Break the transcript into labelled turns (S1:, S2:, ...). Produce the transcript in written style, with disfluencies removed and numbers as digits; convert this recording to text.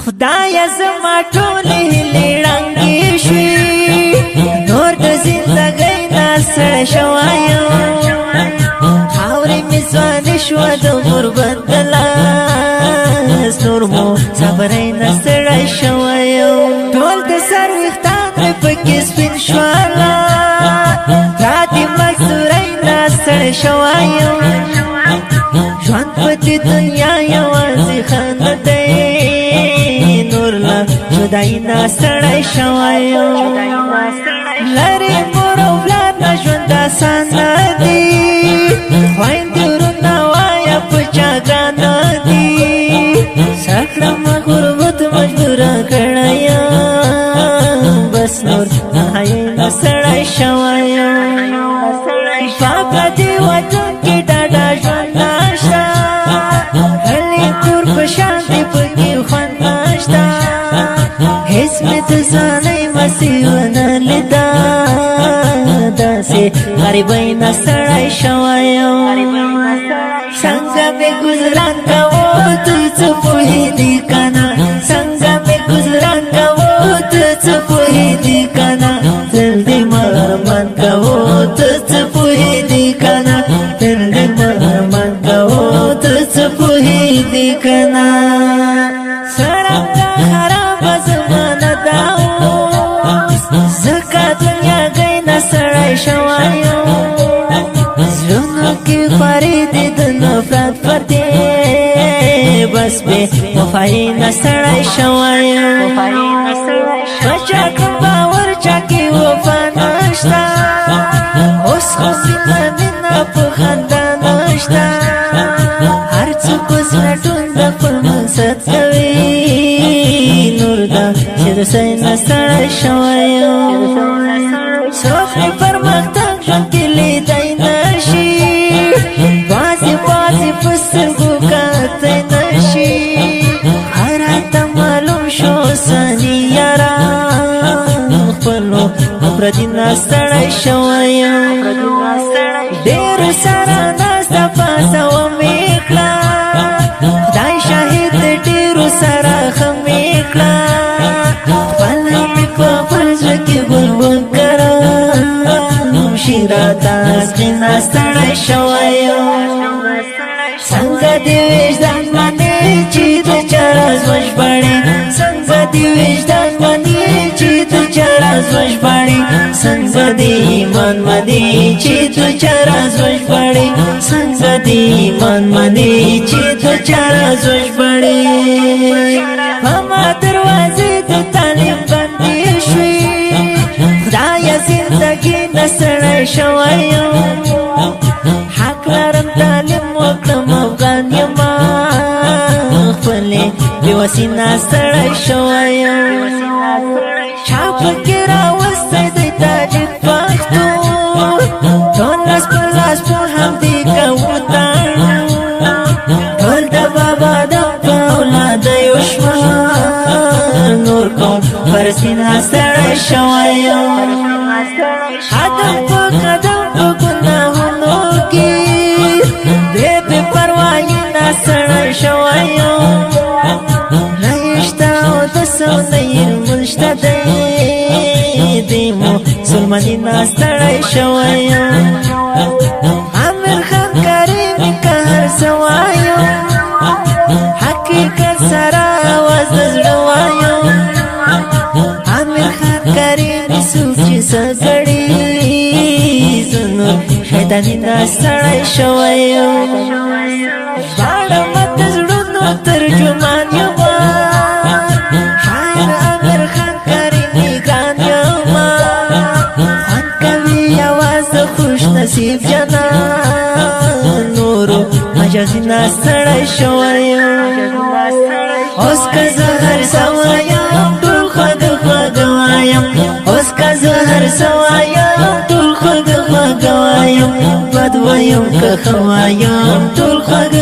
S1: خدایا زما ټولې هیلې ړنګې شوې نور د زندګۍ نه ستړی شوی یم خاورې مې ځوانې شوه د غربت د لاس نور مو صبری نه ستړی شوی یم ټول د سر ویښتان مې پکې سپین شوله راتې مزدورۍ نه ستړی شوی یم ژوند په دې دنیا یوازې ښه نه دی نور له جدایۍ نه ستړی شوی یم لرې مور او پلار نه ژوند اسان نه دی خویندې ورونه وایه په چاګان نه دي څه کړمه غربت مجبوره کړی یم بس نور نهایي نه ستړی شوی یم په پردي وطن کې ډاډه ژوند نشته هلې کور په شان دی پکې خوند نشته هېڅ مې د ځانۍ مسې ونه لیده داسې غریبۍ نه ستړی شوی یم څنګه مې ګزران کوو ته څه پوهېدې که نه څنګه مې ګزران کوو ته څه پوهېدې که نه تل دې مرمان کوو ته څه پوهېدې که نه تل دې مرمان کوو ته څه پوهېدې که نه څرنګه خرابه زمانه ده اوس ځکه دنیاګۍ نه ستړی شوی یم زړونو کې خوارې دي د نفرت پردې بس بې وفایي نه ستړی شوی یم په چا کوم باور چا کې وفا نشته اوس خو مینه په خندا نشته هر څوک اوس لټون د خپل مقصد کوي نور ده چې د سۍ نه ستړی شوی یم څوک مې پرمختګ ژوند کې لیدی نشي بازې بازې په سترګو کتی نشي راته معلوم شو ثاني یاران خپلو پردي نه ستړی شوی یم ډېرو سره ناسته پاسه ومې کړه خدای شاهد د ډېرو سره ښه مې کړه خپله مې په خپل زړه کې بلبل کړم شي راته سپین نه ستړی شوی یم څنګه دې وجدان منې چې د چا راز وژباړې څنګه دې وجدان منې چې د چا راز وژباړې څنګه دې ایمان منې چې د چا راز وژباړې څنګه دې ایمان منې چې د چا راز وژباړې په ما دروازې د تعلیم بندې شوې خدایه زندګي نه ستړی شوی یم حق لرم تعلیم وکړم افغان یما خپلې بېوسي نه ستړی شوی یم چا پکې راوستی دی تاجک پښتون ټول لاس په لاس په همدې کوو تړو ټول د بابا د په اولادیو شوه نور کوم پرسي نه ستړی شوی یم قدم په قدم په ګناهونو کې بې بې پروایي نه ستړی شوی یم نه یې شته او د څه نه یې لمونځ شته دی دې مسلماني نه ستړی شوی یم امیر خان کریمي که هر څه وایم حقیقت سره اواز د زړه وایم امیر خان کریمي څوک چې څه ګړي زه نور شیطاني نه ستړی شوی یم ژباړمه د زړونو ترجمان یمه شاعر امیر خان کریمي ګران یمه خوند کوي یواز د خوش نصیب جنان نورو مجازي نه ستړی شوی یم اوس که زه هر څه وایم ټول خوږ خوږ وایم اوس که زه هر څه وایم ټول خوږ خوږ وایم بد وایم که ښه وایم ټول خوږ